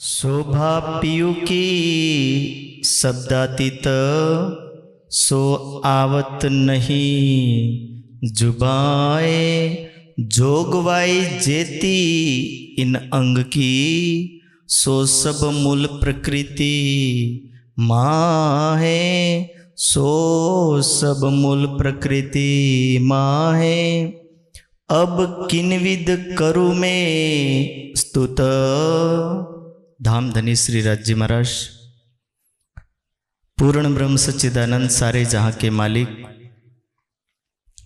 शोभा PU की शब्दातीत सो आवत नहीं जुबाए जोगवाई जेती इन अंग की सो सब मूल प्रकृति माँ है सो सब मूल प्रकृति माँ है। अब किन्विद करु में स्तुत। धाम धनी श्री राज्य महाराज पूर्ण ब्रह्म सच्चिदानंद सारे जहाँ के मालिक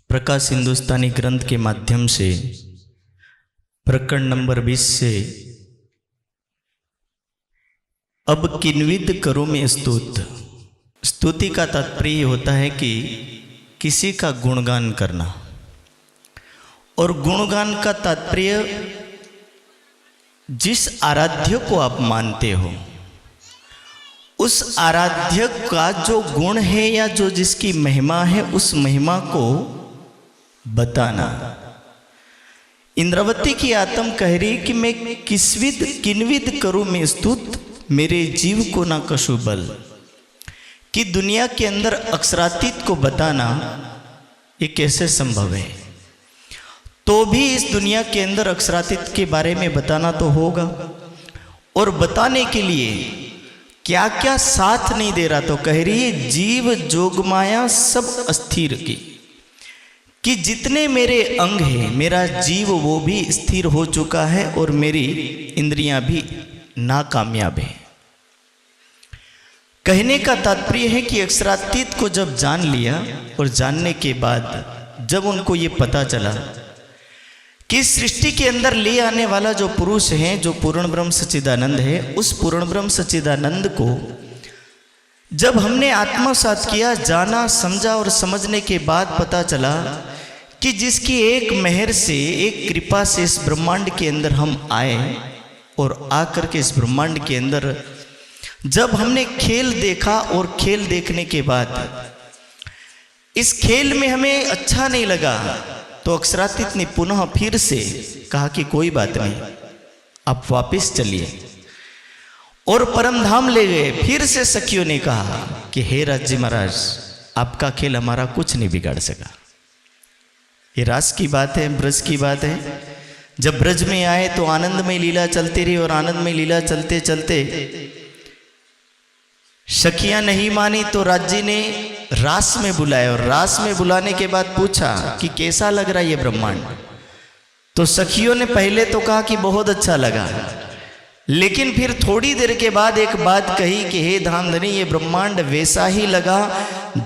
प्रकाश हिंदुस्तानी ग्रंथ के माध्यम से प्रकरण नंबर 20 से अब किन्विद करो में स्तुति का तात्पर्य होता है कि किसी का गुणगान करना, और गुणगान का तात्पर्य जिस आराध्य को आप मानते हो उस आराध्य का जो गुण है या जो जिसकी महिमा है उस महिमा को बताना। इंद्रावती की आत्म कह रही कि मैं किन्विद करूं मैं स्तुत मेरे जीव को ना कछु बल। कि दुनिया के अंदर अक्षरातीत को बताना ये कैसे संभव है? तो भी इस दुनिया के अंदर अक्षरातीत के बारे में बताना तो होगा, और बताने के लिए क्या क्या साथ नहीं दे रहा। तो कह रही है जीव जोगमाया सब अस्थिर की, कि जितने मेरे अंग हैं मेरा जीव वो भी स्थिर हो चुका है और मेरी इंद्रियां भी नाकामयाब है। कहने का तात्पर्य है कि अक्षरातीत को जब जान लिया और जानने के बाद जब उनको ये पता चला कि सृष्टि के अंदर ले आने वाला जो पुरुष है जो पूर्ण ब्रह्म सच्चिदानंद है, उस पूर्ण ब्रह्म सच्चिदानंद को जब हमने आत्मसात किया, जाना, समझा और समझने के बाद पता चला कि जिसकी एक मेहर से एक कृपा से इस ब्रह्मांड के अंदर हम आए, और आकर के इस ब्रह्मांड के अंदर जब हमने खेल देखा और खेल देखने के बाद इस खेल में हमें अच्छा नहीं लगा, तो अक्षरातीत ने पुनः फिर से कहा कि कोई बात नहीं, आप वापस चलिए, और परमधाम ले गए। फिर से सखियों ने कहा कि हे राज्य महाराज आपका खेल हमारा कुछ नहीं बिगाड़ सका। ये रास की बात है, ब्रज की बात है। जब ब्रज में आए तो आनंदमय लीला चलती रही, और आनंदमय लीला चलते चलते सखियां नहीं मानी तो राज्य ने रास में बुलाया, और रास में बुलाने के बाद पूछा कि कैसा लग रहा है ये ब्रह्मांड। तो सखियों ने पहले तो कहा कि बहुत अच्छा लगा, लेकिन फिर थोड़ी देर के बाद एक बात कही कि हे धामधनी ये ब्रह्मांड वैसा ही लगा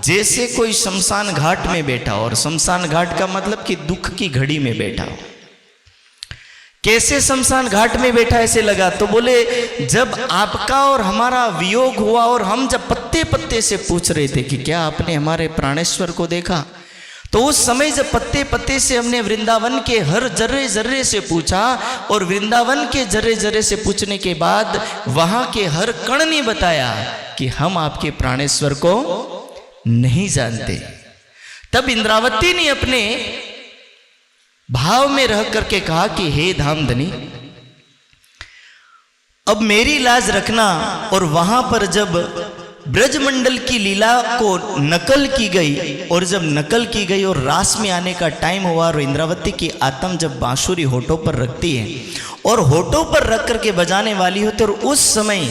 जैसे कोई शमशान घाट में बैठा हो। और शमशान घाट का मतलब कि दुख की घड़ी में बैठा हो। कैसे शमशान घाट में बैठा ऐसे लगा? तो बोले जब आपका और हमारा वियोग हुआ और हम जब पत्ते पत्ते से पूछ रहे थे कि क्या आपने हमारे प्राणेश्वर को देखा, तो उस समय जब पत्ते पत्ते से हमने वृंदावन के हर जर्रे जर्रे से पूछा, और वृंदावन के जर्रे जर्रे से पूछने के बाद वहां के हर कण ने बताया कि हम आपके प्राणेश्वर को नहीं जानते। तब इंद्रावती ने अपने भाव में रह करके कहा कि हे धामधनी अब मेरी लाज रखना। और वहां पर जब ब्रजमंडल की लीला को नकल की गई, और जब नकल की गई और रास में आने का टाइम हुआ, और इंद्रावती की आत्म जब बांसुरी होठों पर रखती है और होठों पर रख करके बजाने वाली होती है, और उस समय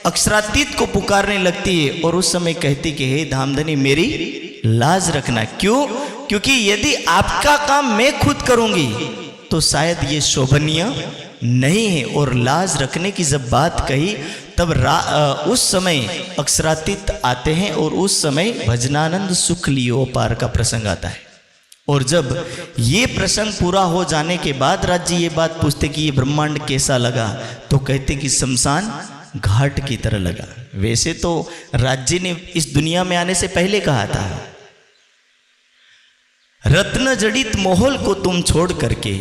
अक्षरातीत को पुकारने लगती है, और उस समय कहती कि हे धामधनी मेरी लाज रखना। क्यों? क्योंकि यदि आपका काम मैं खुद करूंगी तो शायद ये शोभनीय नहीं है। और लाज रखने की जब बात कही तब उस समय अक्षरातीत आते हैं, और उस समय भजनानंद सुख लियो पार का प्रसंग आता है। और जब ये प्रसंग पूरा हो जाने के बाद राज्य ये बात पूछते कि ये ब्रह्मांड कैसा लगा, तो कहते कि शमशान घाट की तरह लगा। वैसे तो राज्य ने इस दुनिया में आने से पहले कहा था रत्न जड़ित मोहल को तुम छोड़ करके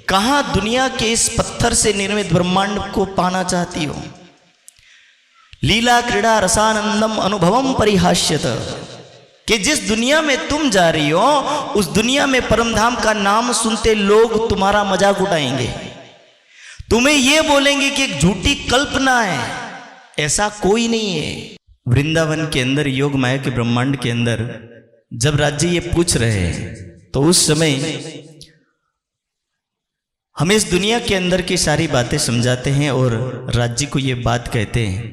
कहां दुनिया के इस पत्थर से निर्मित ब्रह्मांड को पाना चाहती हो। लीला क्रीड़ा रसानंदम अनुभवम परिहास्यत, कि जिस दुनिया में तुम जा रही हो उस दुनिया में परमधाम का नाम सुनते लोग तुम्हारा मजाक उड़ाएंगे। तुम्हें ये बोलेंगे कि एक झूठी कल्पना है, ऐसा कोई नहीं है। वृंदावन के अंदर, योग माया के ब्रह्मांड के अंदर जब राज्य ये पूछ रहे हैं तो उस समय हम इस दुनिया के अंदर की सारी बातें समझाते हैं और राज्य को ये बात कहते हैं,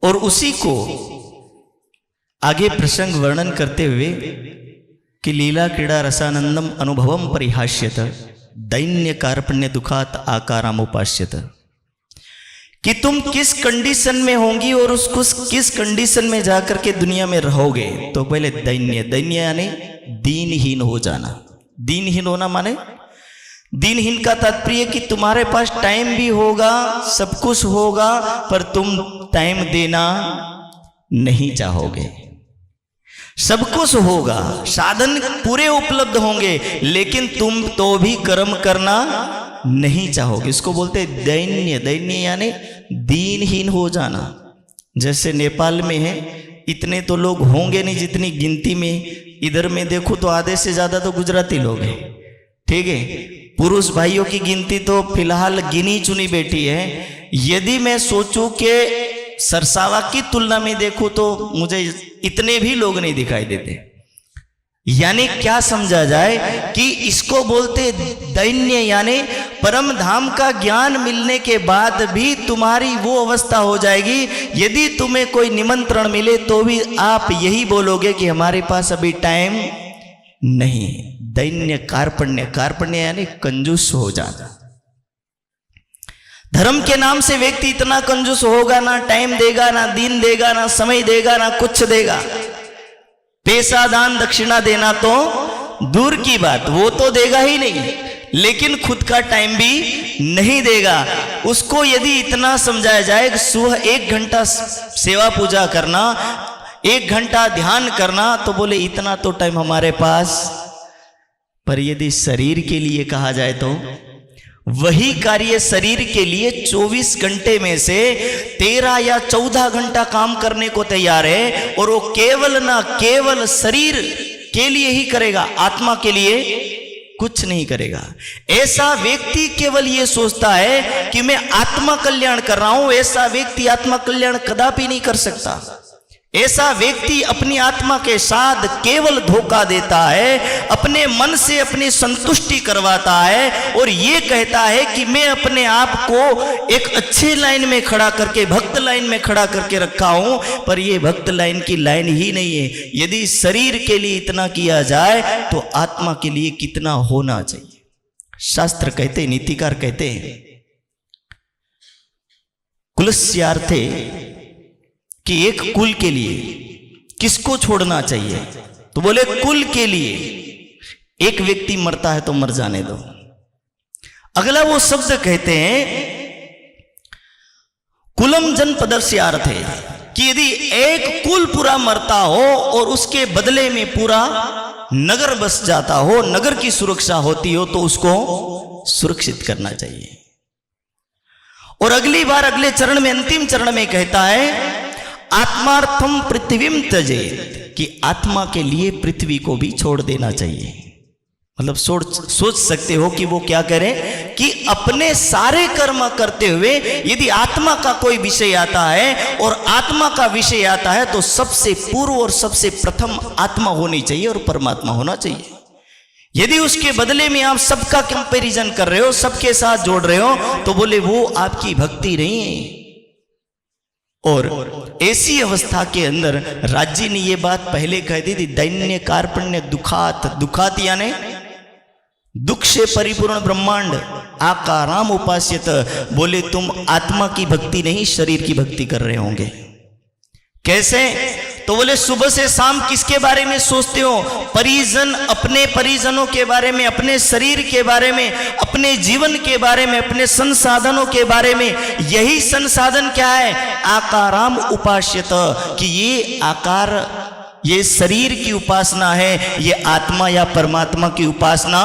और उसी को आगे प्रसंग वर्णन करते हुए कि लीला क्रीड़ा रसानंदम अनुभवम परिहास्यत दैन्य कार्पण्य दुखात आकारामुपास्यत, कि तुम किस कंडीशन में होंगी और उसको किस कंडीशन में जाकर के दुनिया में रहोगे। तो पहले दैन्य, दैन्य यानी दीनहीन हो जाना। दीनहीन होना माने, दीनहीन का तात्पर्य कि तुम्हारे पास टाइम भी होगा, सब कुछ होगा, पर तुम टाइम देना नहीं चाहोगे। सब कुछ होगा, साधन पूरे उपलब्ध होंगे, लेकिन तुम तो भी कर्म करना नहीं चाहोगे। इसको बोलते दैन्य। दैन्य यानी दीनहीन हो जाना। जैसे नेपाल में है, इतने तो लोग होंगे नहीं जितनी गिनती में, इधर में देखो तो आधे से ज्यादा तो गुजराती लोग हैं, ठीक है। पुरुष भाइयों की गिनती तो फिलहाल गिनी चुनी बैठी है। यदि मैं सोचूं कि सरसावा की तुलना में देखूं तो मुझे इतने भी लोग नहीं दिखाई देते। यानी क्या समझा जाए कि इसको बोलते दैन्य, यानी परम धाम का ज्ञान मिलने के बाद भी तुम्हारी वो अवस्था हो जाएगी, यदि तुम्हें कोई निमंत्रण मिले तो भी आप यही बोलोगे कि हमारे पास अभी टाइम नहीं। दैन्य कार्पण्य, कार्पण्य यानी कंजूस हो जाना। धर्म के नाम से व्यक्ति इतना कंजूस होगा, ना टाइम देगा, ना दिन देगा, ना समय देगा, ना कुछ देगा। पैसा दान दक्षिणा देना तो दूर की बात, वो तो देगा ही नहीं, लेकिन खुद का टाइम भी नहीं देगा। उसको यदि इतना समझाया जाए कि सुबह 1 घंटा सेवा पूजा करना, 1 घंटा ध्यान करना, तो बोले इतना तो टाइम हमारे पास। पर यदि शरीर के लिए कहा जाए तो वही कार्य शरीर के लिए 24 घंटे में से 13 या 14 घंटा काम करने को तैयार है, और वो केवल ना केवल शरीर के लिए ही करेगा, आत्मा के लिए कुछ नहीं करेगा। ऐसा व्यक्ति केवल ये सोचता है कि मैं आत्मा कल्याण कर रहा हूं, ऐसा व्यक्ति आत्मा कल्याण कदापि नहीं कर सकता। ऐसा व्यक्ति अपनी आत्मा के साथ केवल धोखा देता है, अपने मन से अपनी संतुष्टि करवाता है, और ये कहता है कि मैं अपने आप को एक अच्छे लाइन में खड़ा करके, भक्त लाइन में खड़ा करके रखा हूं, पर ये भक्त लाइन की लाइन ही नहीं है। यदि शरीर के लिए इतना किया जाए तो आत्मा के लिए कितना होना चाहिए। शास्त्र कहते, नीतिकार कहते हैं, कुलस्यार्थे कि एक कुल के लिए किसको छोड़ना चाहिए, तो बोले कुल के लिए एक व्यक्ति मरता है तो मर जाने दो। अगला वो शब्द कहते हैं कुलम जनपदस्य अर्थ है कि यदि एक कुल पूरा मरता हो और उसके बदले में पूरा नगर बस जाता हो, नगर की सुरक्षा होती हो, तो उसको सुरक्षित करना चाहिए। और अगली बार अगले चरण में, अंतिम चरण में कहता है आत्मार्थम पृथ्वीम त्यजेत, कि आत्मा के लिए पृथ्वी को भी छोड़ देना चाहिए। मतलब सोच सकते हो कि वो क्या करें कि अपने सारे कर्म करते हुए यदि आत्मा का कोई विषय आता है और आत्मा का विषय आता है तो सबसे पूर्व और सबसे प्रथम आत्मा होनी चाहिए और परमात्मा होना चाहिए। यदि उसके बदले में आप सबका कंपैरिजन कर रहे हो, सबके साथ जोड़ रहे हो, तो बोले वो आपकी भक्ति नहीं है। और ऐसी अवस्था के अंदर राज्य ने ये बात पहले कह दी थी, दैन्य कार्पण्य दुखात, दुखात यानी दुख से परिपूर्ण ब्रह्मांड आकाराम उपास्यत, बोले तुम आत्मा की भक्ति नहीं शरीर की भक्ति कर रहे होंगे। कैसे? तो बोले सुबह से शाम किसके बारे में सोचते हो? परिजन, अपने परिजनों के बारे में, अपने शरीर के बारे में, अपने जीवन के बारे में, अपने संसाधनों के बारे में। यही संसाधन क्या है? आकाराम उपास्यत, कि ये आकार, ये शरीर की उपासना है, ये आत्मा या परमात्मा की उपासना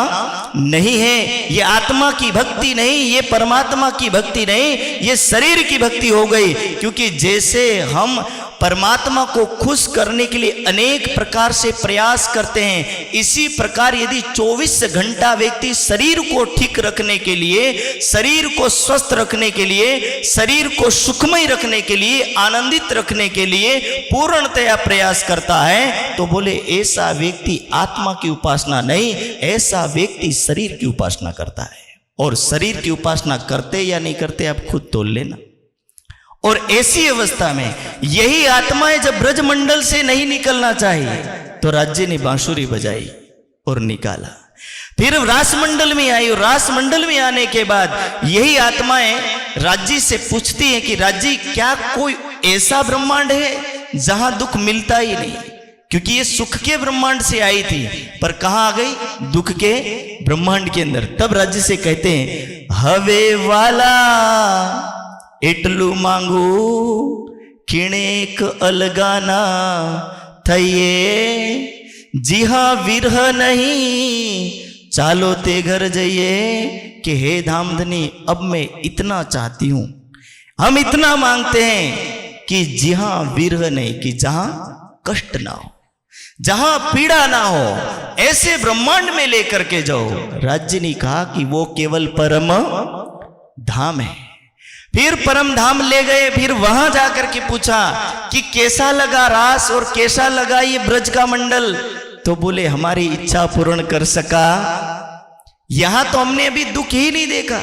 नहीं है। ये आत्मा की भक्ति नहीं, ये परमात्मा की भक्ति नहीं, ये शरीर की भक्ति हो गई। क्योंकि जैसे हम परमात्मा को खुश करने के लिए अनेक प्रकार से प्रयास करते हैं। इसी प्रकार यदि 24 घंटा व्यक्ति शरीर को ठीक रखने के लिए, शरीर को स्वस्थ रखने के लिए, शरीर को सुखमय रखने के लिए, आनंदित रखने के लिए पूर्णतया प्रयास करता है, तो बोले ऐसा व्यक्ति आत्मा की उपासना नहीं, ऐसा व्यक्ति शरीर की उपासना करता है। और शरीर की उपासना करते या नहीं करते आप खुद तोल लेना। और ऐसी अवस्था में यही आत्माएं जब ब्रजमंडल से नहीं निकलना चाहिए तो राज्य ने बांसुरी बजाई और निकाला। फिर रासमंडल में आई और रासमंडल में आने के बाद यही आत्माएं राज्य से पूछती हैं कि राज्य क्या कोई ऐसा ब्रह्मांड है जहां दुख मिलता ही नहीं, क्योंकि ये सुख के ब्रह्मांड से आई थी पर कहां आ गई, दुख के ब्रह्मांड के अंदर। तब राज्य से कहते हैं हवे वाला एटलू मांगू किणेक अलगाना थये, जी हाँ विरह नहीं चालो ते घर जाइए कि हे धामधनी अब मैं इतना चाहती हूं, हम इतना मांगते हैं कि जी हाँ विरह नहीं, कि जहां कष्ट ना हो, जहां पीड़ा ना हो, ऐसे ब्रह्मांड में लेकर के जाओ। राज्य ने कहा कि वो केवल परम धाम है। फिर परम धाम ले गए। फिर वहां जाकर के पूछा कि कैसा लगा रास और कैसा लगा ये ब्रज का मंडल, तो बोले हमारी इच्छा पूर्ण कर सका। यहां तो हमने अभी दुख ही नहीं देखा,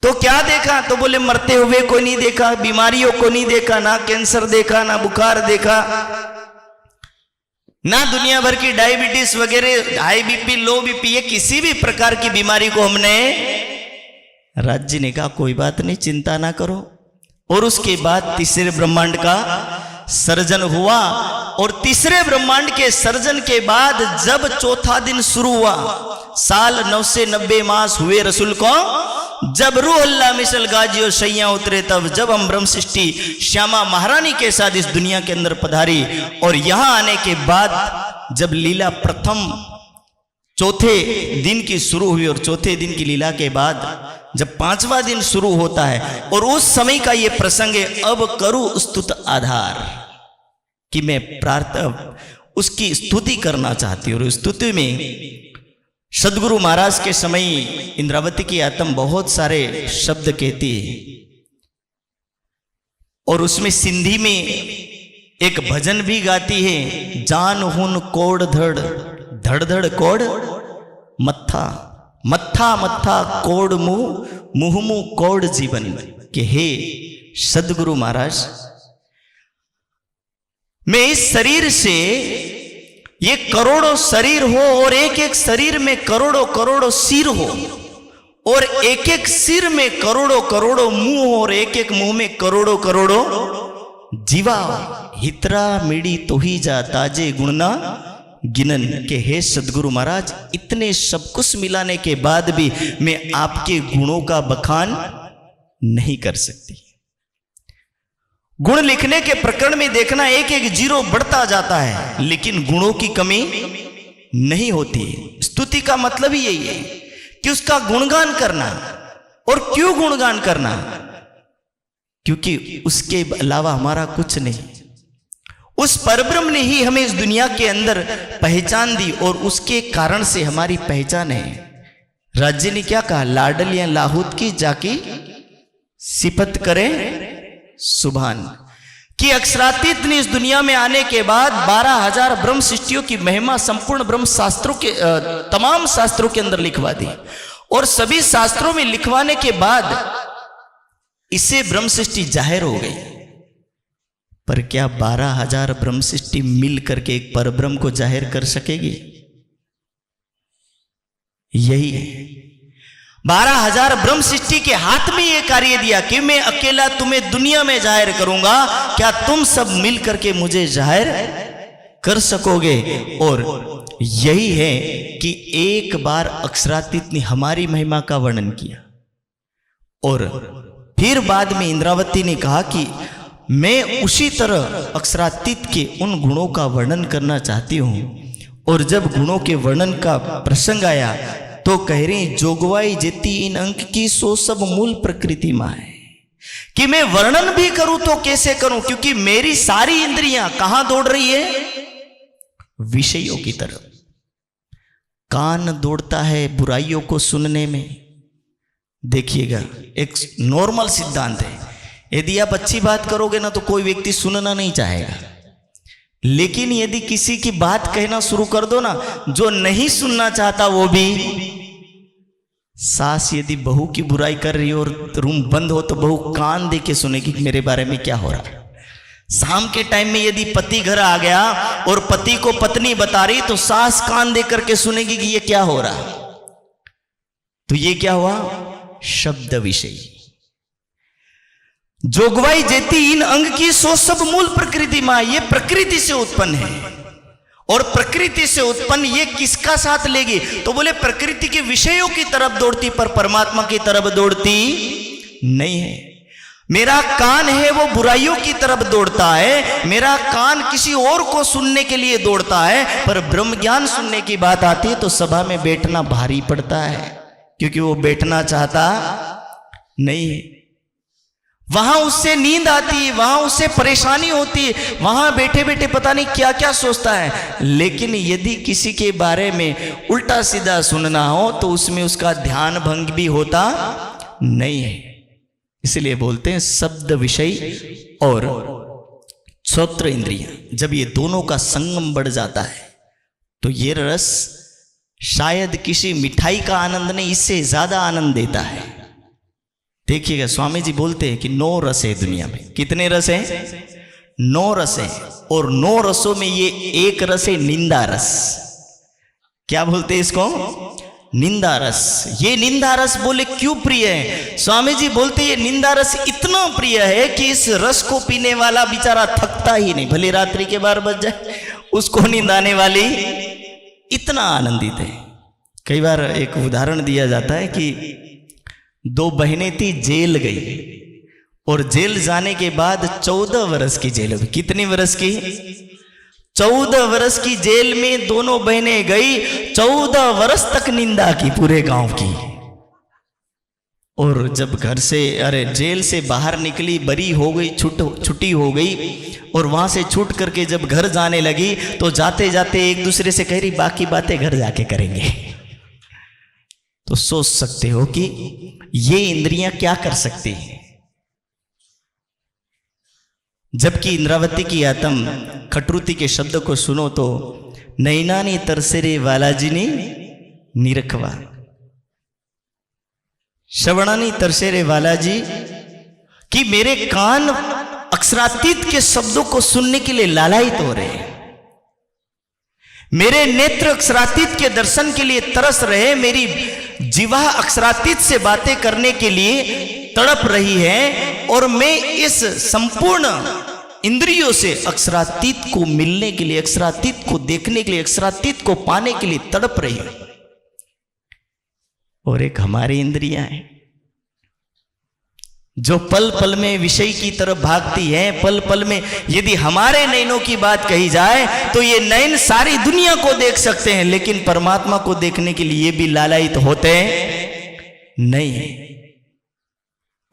तो क्या देखा, तो बोले मरते हुए को नहीं देखा, बीमारियों को नहीं देखा, ना कैंसर देखा, ना बुखार देखा, ना दुनिया भर की डायबिटीज वगैरह, हाई बीपी, लो बीपी, ये किसी भी प्रकार की बीमारी को हमने। राज्य ने कहा कोई बात नहीं, चिंता ना करो। और उसके बाद तीसरे ब्रह्मांड का सर्जन हुआ। और तीसरे ब्रह्मांड के सर्जन के बाद जब चौथा दिन शुरू हुआ, साल 990 मास हुए रसूल को, जब रूह अल्लाह मिसल गाजी और शैया उतरे, तब जब हम ब्रह्म सृष्टि श्यामा महारानी के साथ इस दुनिया के अंदर पधारी। और यहां आने के बाद जब लीला प्रथम चौथे दिन की शुरू हुई, और चौथे दिन की लीला के बाद जब पांचवा दिन शुरू होता है, और उस समय का यह प्रसंग है, अब करूं स्तुत आधार, कि मैं प्रार्थना उसकी स्तुति करना चाहती हूं। और स्तुति में सदगुरु महाराज के समय इंद्रावती की आत्म बहुत सारे शब्द कहती है, और उसमें सिंधी में एक भजन भी गाती है, जान हुन कोड़ धड़ धड़ धड़ कोड़ मत्था, मत्था मत्था कोड़ मुंह, मुंह मुंह कोड़ जीवन। के हे सदगुरु महाराज, मैं इस शरीर से, ये करोड़ों शरीर हो और एक एक शरीर में करोड़ों करोड़ों सिर हो, और एक एक सिर में करोड़ों करोड़ों मुंह हो, और एक एक मुंह में करोड़ों करोड़ों जीवा, हितरा मीड़ी तो ही जा ताजे गुणना गिनन। के हे सदगुरु महाराज, इतने सब कुछ मिलाने के बाद भी मैं आपके गुणों का बखान नहीं कर सकती। गुण लिखने के प्रकरण में देखना, एक एक जीरो बढ़ता जाता है, लेकिन गुणों की कमी नहीं होती। स्तुति का मतलब ही यही है कि उसका गुणगान करना। और क्यों गुणगान करना? क्योंकि उसके अलावा हमारा कुछ नहीं। उस परब्रह्म ने ही हमें इस दुनिया के अंदर पहचान दी, और उसके कारण से हमारी पहचान है। राज्य ने क्या कहा, लाडलियां लाहूत की जाकी सिफत करें सुभान। कि अक्षरातीत ने इस दुनिया में आने के बाद 12,000 ब्रह्म सृष्टियों की महिमा संपूर्ण ब्रह्म शास्त्रों के तमाम शास्त्रों के अंदर लिखवा दी, और सभी शास्त्रों में लिखवाने के बाद इसे ब्रह्म सृष्टि जाहिर हो गई। पर क्या 12,000 ब्रह्म सृष्टि मिल करके एक परब्रह्म को जाहिर कर सकेगी? यही है, 12,000 ब्रह्म सृष्टि के हाथ में यह कार्य दिया कि मैं अकेला तुम्हें दुनिया में जाहिर करूंगा, क्या तुम सब मिल करके मुझे जाहिर कर सकोगे? और यही है कि एक बार अक्षरातीत ने हमारी महिमा का वर्णन किया, और फिर बाद में इंद्रावती ने कहा कि मैं उसी तरह अक्षरातीत के उन गुणों का वर्णन करना चाहती हूं। और जब गुणों के वर्णन का प्रसंग आया तो कह रही, जोगवाई जेती इन अंक की सो सब मूल प्रकृति मां है। कि मैं वर्णन भी करूं तो कैसे करूं, क्योंकि मेरी सारी इंद्रियां कहां दौड़ रही है? विषयों की तरफ। कान दौड़ता है बुराइयों को सुनने में। देखिएगा, एक नॉर्मल सिद्धांत है, यदि आप अच्छी बात करोगे ना तो कोई व्यक्ति सुनना नहीं चाहेगा, लेकिन यदि किसी की बात कहना शुरू कर दो ना, जो नहीं सुनना चाहता वो भी। सास यदि बहू की बुराई कर रही हो और रूम बंद हो तो बहू कान दे के सुनेगी कि मेरे बारे में क्या हो रहा है। शाम के टाइम में यदि पति घर आ गया और पति को पत्नी बता रही तो सास कान दे करके सुनेगी कि ये क्या हो रहा है। तो ये क्या हुआ? शब्द विषय। जोगवाई जेती इन अंग की सो सब मूल प्रकृति मां, ये प्रकृति से उत्पन्न है। और प्रकृति से उत्पन्न ये किसका साथ लेगी? तो बोले प्रकृति के विषयों की तरफ दौड़ती, पर परमात्मा की तरफ दौड़ती नहीं है। मेरा कान है वो बुराइयों की तरफ दौड़ता है, मेरा कान किसी और को सुनने के लिए दौड़ता है, पर ब्रह्म ज्ञान सुनने की बात आती है तो सभा में बैठना भारी पड़ता है, क्योंकि वो बैठना चाहता नहीं है। वहां उससे नींद आती है, वहां उससे परेशानी होती है, वहां बैठे बैठे पता नहीं क्या क्या सोचता है। लेकिन यदि किसी के बारे में उल्टा सीधा सुनना हो तो उसमें उसका ध्यान भंग भी होता नहीं है। इसलिए बोलते हैं शब्द विषय और श्रोत्र इंद्रियां, जब ये दोनों का संगम बढ़ जाता है तो ये रस शायद किसी मिठाई का आनंद नहीं, इससे ज्यादा आनंद देता है। देखिएगा, स्वामी जी बोलते हैं कि 9 रस है दुनिया में। कितने रस हैं? 9 रस है, और 9 रसों में ये एक रस है निंदा रस। क्या बोलते हैं इसको? निंदा रस। ये निंदा रस बोले क्यों प्रिय है? स्वामी जी बोलते ये निंदा रस इतना प्रिय है कि इस रस को पीने वाला बेचारा थकता ही नहीं, भले रात्रि के 12 बज जाए, उसको नींद आने वाली इतना आनंदित है। कई बार एक उदाहरण दिया जाता है कि 2 बहनें थी, जेल गई, और जेल जाने के बाद 14 वर्ष की जेल हुई। कितनी वर्ष की? 14 वर्ष की जेल में दोनों बहनें गई, 14 वर्ष तक निंदा की पूरे गांव की। और जब घर से जेल से बाहर निकली, बरी हो गई, छुट्टी हो गई, और वहां से छूट करके जब घर जाने लगी तो जाते जाते एक दूसरे से कह रही बाकी बातें घर जाके करेंगे। तो सोच सकते हो कि ये इंद्रियां क्या कर सकती हैं। जबकि इंद्रावती की आत्म खटरुति के शब्द को सुनो तो नैनानी तरसेरे वालाजी ने निरखवा, श्रवणानी तरसेरे वालाजी, कि मेरे कान अक्षरातीत के शब्दों को सुनने के लिए लालायित हो रहे हैं, मेरे नेत्र अक्षरातीत के दर्शन के लिए तरस रहे, मेरी जीवा अक्षरातीत से बातें करने के लिए तड़प रही है, और मैं इस संपूर्ण इंद्रियों से अक्षरातीत को मिलने के लिए, अक्षरातीत को देखने के लिए, अक्षरातीत को पाने के लिए तड़प रही है। और एक हमारी इंद्रियां हैं जो पल पल में विषय की तरफ भागती है। पल पल में यदि हमारे नयनों की बात कही जाए तो ये नयन सारी दुनिया को देख सकते हैं, लेकिन परमात्मा को देखने के लिए भी लालायित होते नहीं है।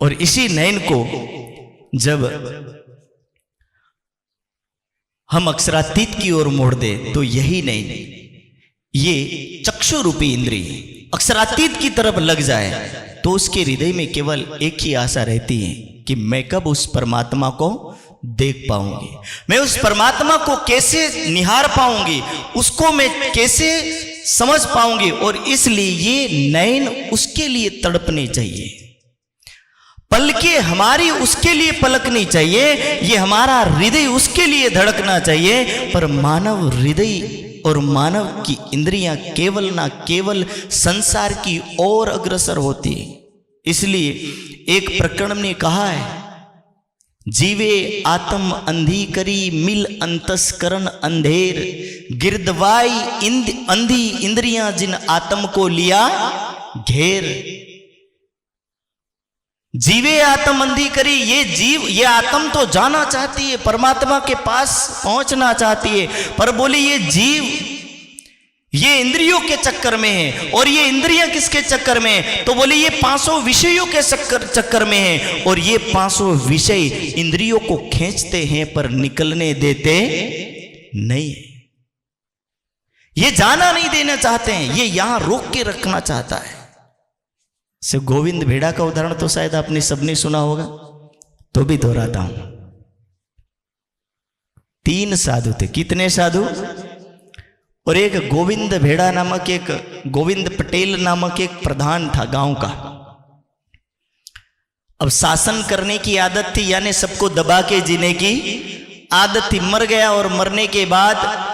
और इसी नयन को जब हम अक्षरातीत की ओर मोड़ दे तो यही नयन, ये चक्षु रूपी इंद्रिय अक्षरातीत की तरफ लग जाए तो उसके हृदय में केवल एक ही आशा रहती है कि मैं कब उस परमात्मा को देख पाऊंगी, मैं उस परमात्मा को कैसे निहार पाऊंगी, उसको मैं कैसे समझ पाऊंगी। और इसलिए ये नयन उसके लिए तड़पने चाहिए, पलकें हमारी उसके लिए पलकनी चाहिए, ये हमारा हृदय उसके लिए धड़कना चाहिए। पर मानव हृदय और मानव की इंद्रियां केवल ना केवल संसार की ओर अग्रसर होती है। इसलिए एक प्रकरण में कहा है, जीवे आत्म अंधी करी मिल अंतस्करण अंधेर, गिरदवाई अंधी इंद्रियां जिन आत्म को लिया घेर। जीवे आत्म अंधी करी, ये जीव, ये आत्म तो जाना चाहती है, परमात्मा के पास पहुंचना चाहती है, पर बोली ये जीव, ये इंद्रियों के चक्कर में है। और ये इंद्रियां किसके चक्कर में है? तो बोले ये 500 विषयों के चक्कर में है। और ये 500 विषय इंद्रियों को खींचते हैं पर निकलने देते नहीं है। ये जाना नहीं देना चाहते हैं, ये यहां रोक के रखना चाहता है। से गोविंद भेड़ा का उदाहरण तो शायद आपने सबने सुना होगा, तो भी दोहराता हूं। 3 साधु थे। कितने साधु? और एक गोविंद भेड़ा नामक, एक गोविंद पटेल नामक एक प्रधान था गांव का। अब शासन करने की आदत थी, यानी सबको दबा के जीने की आदत थी। मर गया और मरने के बाद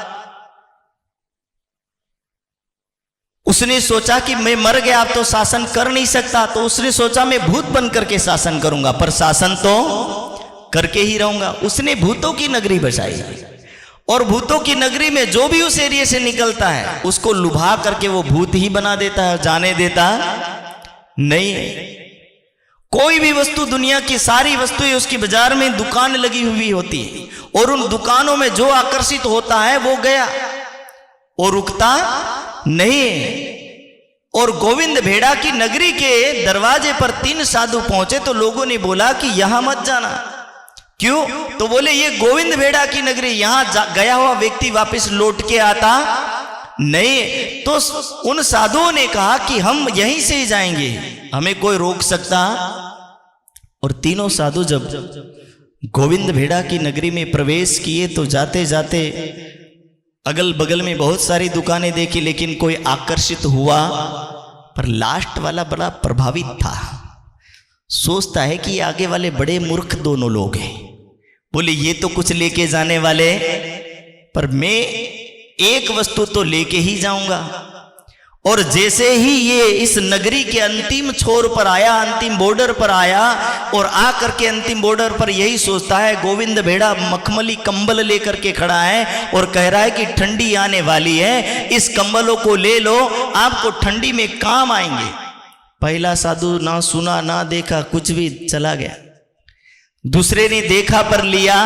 उसने सोचा कि मैं मर गया, अब तो शासन कर नहीं सकता। तो उसने सोचा मैं भूत बन करके शासन करूंगा, पर शासन तो करके ही रहूंगा। उसने भूतों की नगरी बसाई और भूतों की नगरी में जो भी उस एरिया से निकलता है उसको लुभा करके वो भूत ही बना देता है, जाने देता नहीं है। कोई भी वस्तु, दुनिया की सारी वस्तुएं उसकी बाजार में दुकान लगी हुई होती है और उन दुकानों में जो आकर्षित होता है वो गया और रुकता नहीं है। और गोविंद भेड़ा की नगरी के दरवाजे पर 3 साधु पहुंचे तो लोगों ने बोला कि यहां मत जाना। क्यों? तो बोले ये गोविंद भेड़ा की नगरी, यहां गया हुआ व्यक्ति वापस लौट के आता नहीं। तो उन साधुओं ने कहा कि हम यहीं से ही जाएंगे, हमें कोई रोक सकता? और तीनों साधु जब गोविंद भेड़ा की नगरी में प्रवेश किए तो जाते जाते अगल बगल में बहुत सारी दुकानें देखी, लेकिन कोई आकर्षित हुआ। पर लास्ट वाला बड़ा प्रभावित था। सोचता है कि आगे वाले बड़े मूर्ख दोनों लोग हैं। बोले ये तो कुछ लेके जाने वाले, पर मैं एक वस्तु तो लेके ही जाऊंगा। और जैसे ही ये इस नगरी के अंतिम छोर पर आया, अंतिम बॉर्डर पर आया, और आकर के अंतिम बॉर्डर पर यही सोचता है, गोविंद भेड़ा मखमली कंबल लेकर के खड़ा है और कह रहा है कि ठंडी आने वाली है, इस कंबलों को ले लो, आपको ठंडी में काम आएंगे। पहला साधु ना सुना ना देखा, कुछ भी चला गया। दूसरे ने देखा पर लिया,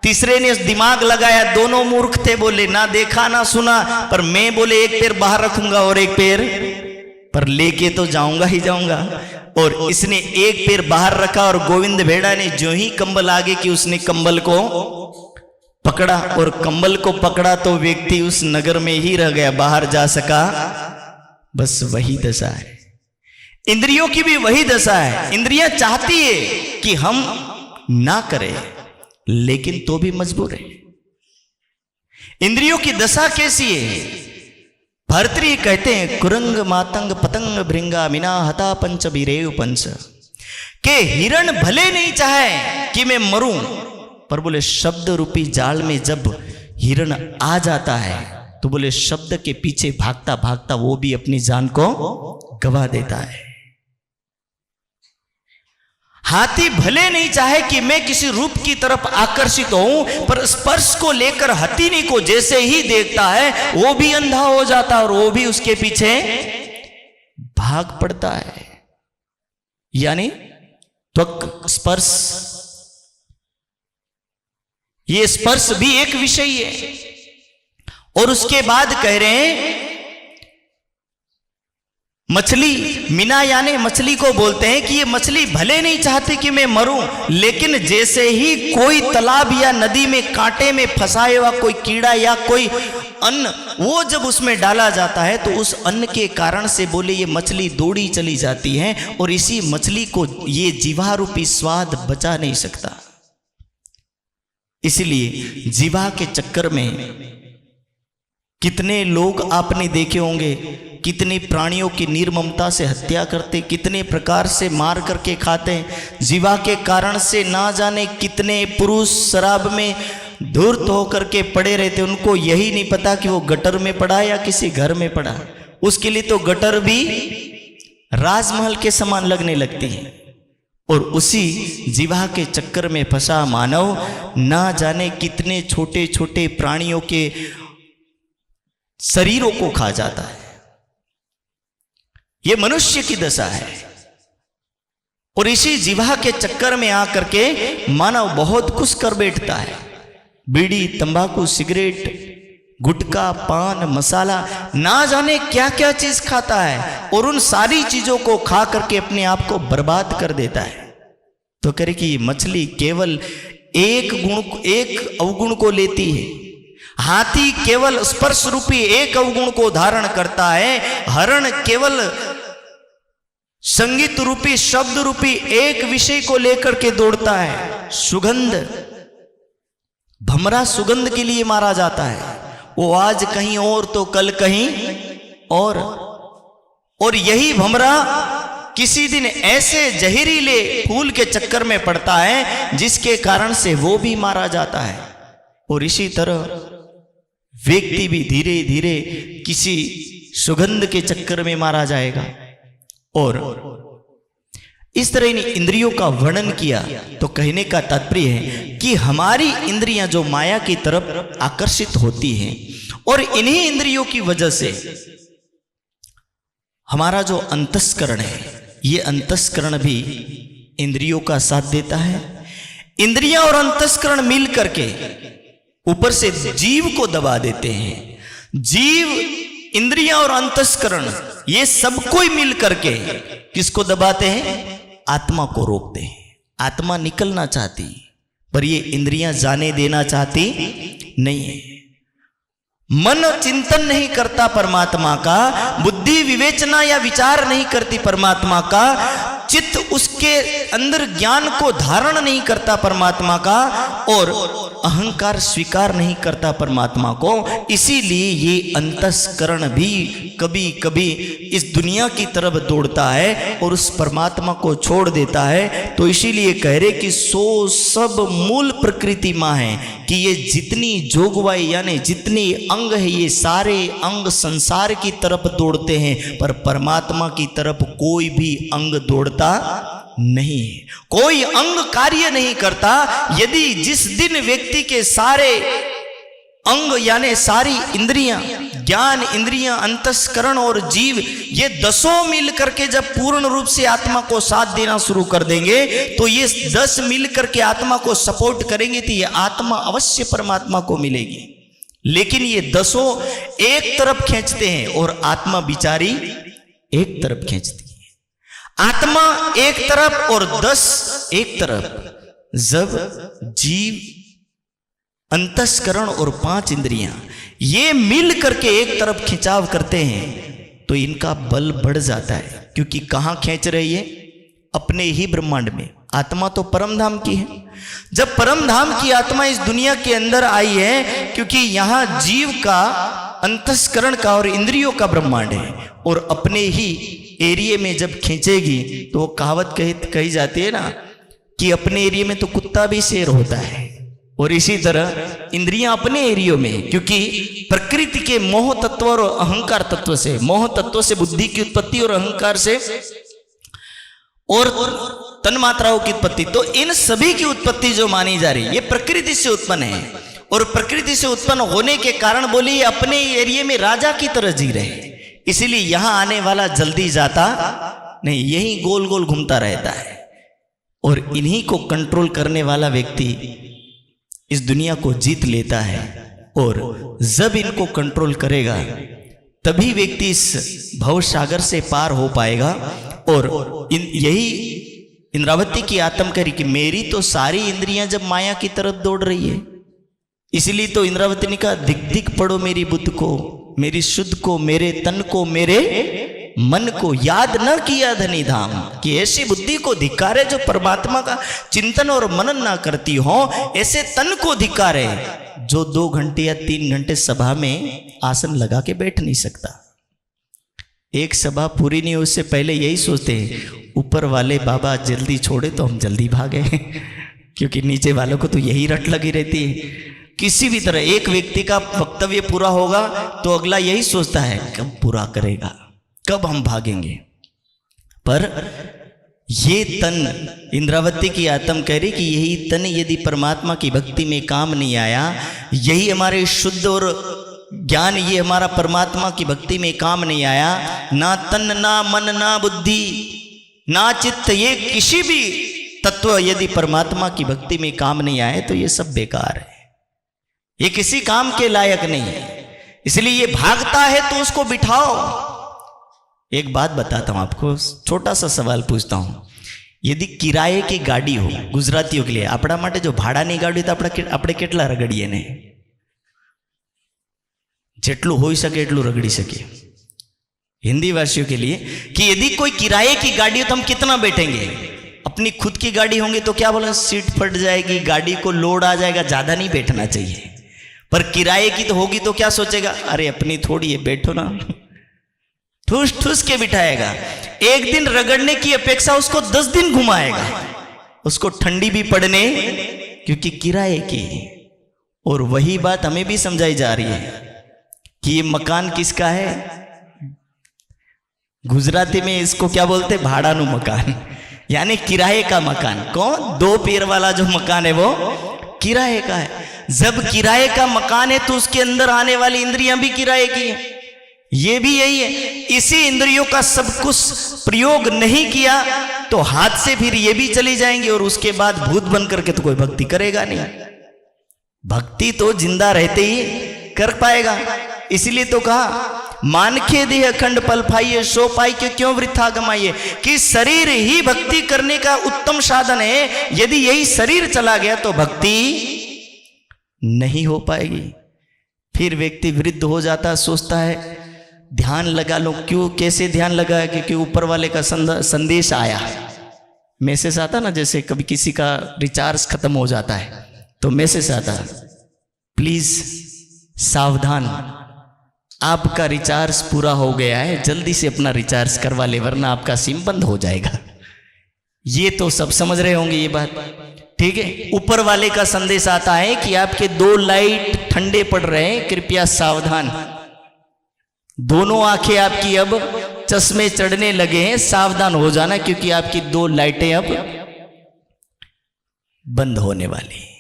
तीसरे ने दिमाग लगाया। दोनों मूर्ख थे, बोले ना देखा ना सुना, पर मैं बोले एक पैर बाहर रखूंगा और एक पैर पर लेके तो जाऊंगा ही जाऊंगा। और इसने एक पैर बाहर रखा और गोविंद भेड़ा ने जो ही कंबल आगे की उसने कंबल को पकड़ा, और कंबल को पकड़ा तो व्यक्ति उस नगर में ही रह गया, बाहर जा सका। बस वही दशा है, इंद्रियों की भी वही दशा है। इंद्रियां चाहती है कि हम ना करें, लेकिन तो भी मजबूर है। इंद्रियों की दशा कैसी है? भर्तृहरि कहते हैं, कुरंग मातंग पतंग भृंगा मीना हता पंच बीरेव पंच, के हिरण भले नहीं चाहे कि मैं मरूं, पर बोले शब्द रूपी जाल में जब हिरण आ जाता है तो बोले शब्द के पीछे भागता भागता वो भी अपनी जान को गवा देता है। हाथी भले नहीं चाहे कि मैं किसी रूप की तरफ आकर्षित हूं, पर स्पर्श को लेकर हथीनी को जैसे ही देखता है वो भी अंधा हो जाता है और वो भी उसके पीछे भाग पड़ता है। यानी त्वक स्पर्श, ये स्पर्श भी एक विषय है। और उसके बाद कह रहे हैं मछली, मीना यानी मछली को बोलते हैं कि ये मछली भले नहीं चाहती कि मैं मरूं, लेकिन जैसे ही कोई तालाब या नदी में कांटे में फंसाए हुआ कोई कीड़ा या कोई अन्न वो जब उसमें डाला जाता है तो उस अन्न के कारण से बोले ये मछली दौड़ी चली जाती है, और इसी मछली को ये जीवा रूपी स्वाद बचा नहीं सकता। इसलिए जीवा के चक्कर में कितने लोग आपने देखे होंगे, कितने प्राणियों की निर्ममता से हत्या करते, कितने प्रकार से मार करके खाते हैं। जीवा के कारण से ना जाने कितने पुरुष शराब में धूर्त होकर के पड़े रहते, उनको यही नहीं पता कि वो गटर में पड़ा या किसी घर में पड़ा। उसके लिए तो गटर भी राजमहल के समान लगने लगती है। और उसी जीवा के चक्कर में फंसा मानव ना जाने कितने छोटे छोटे प्राणियों के शरीरों को खा जाता है। यह मनुष्य की दशा है। और इसी जीवा के चक्कर में आकर के मानव बहुत कुछ कर बैठता है। बीड़ी, तंबाकू, सिगरेट, गुटखा, पान, मसाला, ना जाने क्या क्या चीज खाता है और उन सारी चीजों को खा करके अपने आप को बर्बाद कर देता है। तो करे कि मछली केवल एक अवगुण को लेती है, हाथी केवल स्पर्श रूपी एक अवगुण को धारण करता है, हरण केवल संगीत रूपी शब्द रूपी एक विषय को लेकर के दौड़ता है, सुगंध, भमरा सुगंध के लिए मारा जाता है, वो आज कहीं और तो कल कहीं और यही भमरा किसी दिन ऐसे जहरीले फूल के चक्कर में पड़ता है जिसके कारण से वो भी मारा जाता है। और इसी तरह व्यक्ति भी धीरे धीरे किसी सुगंध के चक्कर में मारा जाएगा। और इस तरह इन इंद्रियों का वर्णन किया। तो कहने का तात्पर्य है कि हमारी इंद्रियां जो माया की तरफ आकर्षित होती हैं और इन्हीं इंद्रियों की वजह से हमारा जो अंतस्करण है, ये अंतस्करण भी इंद्रियों का साथ देता है। इंद्रियां और अंतस्करण मिल करके ऊपर से जीव को दबा देते हैं। जीव, इंद्रियां और अंतस्करण ये सब कोई मिल करके किसको दबाते हैं? आत्मा को रोकते हैं। आत्मा निकलना चाहती पर ये इंद्रियां जाने देना चाहती नहीं है। मन चिंतन नहीं करता परमात्मा का, बुद्धि विवेचना या विचार नहीं करती परमात्मा का, चित्त उसके अंदर ज्ञान को धारण नहीं करता परमात्मा का, और अहंकार स्वीकार नहीं करता परमात्मा को। इसीलिए ये अंतस्करण भी कभी कभी इस दुनिया की तरफ दौड़ता है और उस परमात्मा को छोड़ देता है। तो इसीलिए कह रहे कि सो सब मूल प्रकृति मां है कि ये जितनी जोगवाई यानी जितने अंग है ये सारे अंग संसार की तरफ दौड़ते हैं, पर परमात्मा की तरफ कोई भी अंग दौड़ता नहीं है, कोई अंग कार्य नहीं करता। यदि जिस दिन व्यक्ति के सारे अंग यानी सारी इंद्रियां, ज्ञान इंद्रियां, अंतस्करण और जीव ये 10 मिल करके जब पूर्ण रूप से आत्मा को साथ देना शुरू कर देंगे तो ये 10 मिल करके आत्मा को सपोर्ट करेंगे तो ये आत्मा अवश्य परमात्मा को मिलेगी। लेकिन ये 10 एक तरफ खींचते हैं और आत्मा बिचारी एक तरफ खींचती है। आत्मा एक तरफ और 10 एक तरफ। जब जीव, अंतस्करण और 5 इंद्रियां ये मिल करके एक तरफ खिंचाव करते हैं तो इनका बल बढ़ जाता है। क्योंकि कहां खींच रही है? अपने ही ब्रह्मांड में। आत्मा तो परम धाम की है। जब परम धाम की आत्मा इस दुनिया के अंदर आई है, क्योंकि यहां जीव का, अंतस्करण का और इंद्रियों का ब्रह्मांड है, और अपने ही एरिया में जब खींचेगी तो वो कहावत कही जाती है ना कि अपने एरिया में तो कुत्ता भी शेर होता है। और इसी तरह इंद्रियां अपने एरिया में, क्योंकि प्रकृति के मोह तत्व और अहंकार तत्व से, मोह तत्व से बुद्धि की उत्पत्ति और अहंकार से और तन्मात्राओं की उत्पत्ति, तो इन सभी की उत्पत्ति जो मानी जा रही है ये प्रकृति से उत्पन्न है। और प्रकृति से उत्पन्न होने के कारण बोली ये अपने एरिया में राजा की तरह जी रहे हैं। इसीलिए यहां आने वाला जल्दी जाता नहीं, यही गोल गोल घूमता रहता है। और इन्हीं को कंट्रोल करने वाला व्यक्ति इस दुनिया को जीत लेता है। और जब इनको कंट्रोल करेगा तभी व्यक्ति इस भव सागर से पार हो पाएगा। और यही इंद्रावती की आत्म करी कि मेरी तो सारी इंद्रियां जब माया की तरफ दौड़ रही है, इसलिए तो इंद्रावती ने कहा दिख दिख पड़ो मेरी बुद्ध को, मेरी शुद्ध को, मेरे तन को, मेरे मन को, याद न किया धनी धाम। कि ऐसी बुद्धि को धिक्कारे जो परमात्मा का चिंतन और मनन ना करती हो, ऐसे तन को धिक्कारे जो 2 घंटे या 3 घंटे सभा में आसन लगा के बैठ नहीं सकता। एक सभा पूरी नहीं हो उससे पहले यही सोचते हैं ऊपर वाले बाबा जल्दी छोड़े तो हम जल्दी भागे क्योंकि नीचे वालों को तो यही रट लगी रहती है। किसी भी तरह एक व्यक्ति का वक्तव्य पूरा होगा तो अगला यही सोचता है कब पूरा करेगा, कब हम भागेंगे। पर ये तन, इंद्रावती की आत्म कह रही कि यही तन यदि परमात्मा की भक्ति में काम नहीं आया, यही हमारे शुद्ध और ज्ञान, ये हमारा परमात्मा की भक्ति में काम नहीं आया, ना तन ना मन ना बुद्धि ना चित्त, ये किसी भी तत्व यदि परमात्मा की भक्ति में काम नहीं आए तो ये सब बेकार है, ये किसी काम के लायक नहीं है। इसलिए ये भागता है तो उसको बिठाओ। एक बात बताता हूं आपको, छोटा सा सवाल पूछता हूं। यदि किराए की गाड़ी हो गुजरातीओ के लिए, આપણા માટે જો ભાડાની ગાડી તો આપણે કેટલા રગડીએ ને, જેટલું હોઈ શકે એટલું રગડી શકીએ। हिंदी वासियों के लिए कि यदि कोई किराए की गाड़ी हो तो हम कितना बैठेंगे? अपनी खुद की गाड़ी होंगी तो क्या बोले, सीट फट जाएगी, गाड़ी को लोड आ जाएगा, ज्यादा नहीं बैठना चाहिए। पर किराए की तो होगी तो क्या सोचेगा, अरे अपनी थोड़ी है, बैठो ना, ठूस ठूस के बिठाएगा। एक दिन रगड़ने की अपेक्षा उसको 10 दिन घुमाएगा, उसको ठंडी भी पड़ने, क्योंकि किराए की। और वही बात हमें भी समझाई जा रही है कि ये मकान किसका है। गुजराती में इसको क्या बोलते, भाड़ानु मकान, यानी किराए का मकान। कौन? 2 पैर वाला जो मकान है वो किराए का है। जब किराए का मकान है तो उसके अंदर आने वाली इंद्रियां भी किराए की है, ये भी यही है। इसी इंद्रियों का सब कुछ प्रयोग नहीं किया तो हाथ से फिर ये भी चली जाएंगी, और उसके बाद भूत बन करके तो कोई भक्ति करेगा नहीं। भक्ति तो जिंदा रहते ही कर पाएगा। इसलिए तो कहा, मानखे देह अखंड पल पाइए, सो पाई के क्यों वृथा गमाइए, कि शरीर ही भक्ति करने का उत्तम साधन है। यदि यही शरीर चला गया तो भक्ति नहीं हो पाएगी। फिर व्यक्ति वृद्ध हो जाता, सोचता है ध्यान लगा लो। क्यों, कैसे ध्यान लगाया? क्योंकि ऊपर वाले का संदेश आया, मैसेज आता ना, जैसे कभी किसी का रिचार्ज खत्म हो जाता है तो मैसेज आता, प्लीज सावधान, आपका रिचार्ज पूरा हो गया है, जल्दी से अपना रिचार्ज करवा ले वरना आपका सिम बंद हो जाएगा। ये तो सब समझ रहे होंगे ये बात, ठीक है। ऊपर वाले का संदेश आता है कि आपके 2 लाइट ठंडे पड़ रहे हैं, कृपया सावधान। दोनों आंखें आपकी अब चश्मे चढ़ने लगे हैं, सावधान हो जाना, क्योंकि आपकी 2 लाइटें अब बंद होने वाली हैं।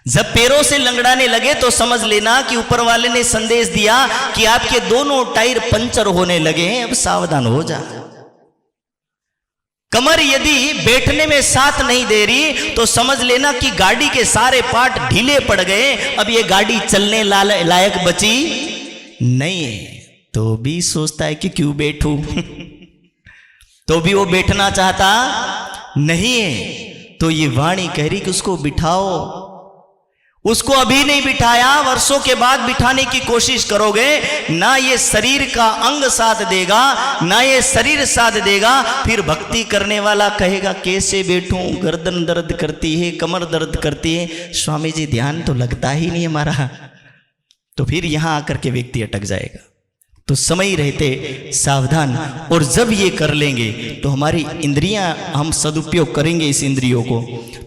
जब पैरों से लंगड़ाने लगे तो समझ लेना कि ऊपर वाले ने संदेश दिया कि आपके दोनों टायर पंचर होने लगे हैं, अब सावधान हो जा। कमर यदि बैठने में साथ नहीं दे रही तो समझ लेना कि गाड़ी के सारे पार्ट ढीले पड़ गए, अब ये गाड़ी चलने लायक बची नहीं है। तो भी सोचता है कि क्यों बैठूं तो भी वो बैठना चाहता नहीं है। तो ये वाणी कह रही कि उसको बिठाओ। उसको अभी नहीं बिठाया, वर्षों के बाद बिठाने की कोशिश करोगे, ना ये शरीर का अंग साथ देगा, ना ये शरीर साथ देगा। फिर भक्ति करने वाला कहेगा कैसे बैठूं, गर्दन दर्द करती है, कमर दर्द करती है, स्वामी जी ध्यान तो लगता ही नहीं हमारा। तो फिर यहां आकर के व्यक्ति अटक जाएगा। तो समय रहते सावधान। और जब ये कर लेंगे तो हमारी इंद्रियां, हम सदुपयोग करेंगे इस इंद्रियों को,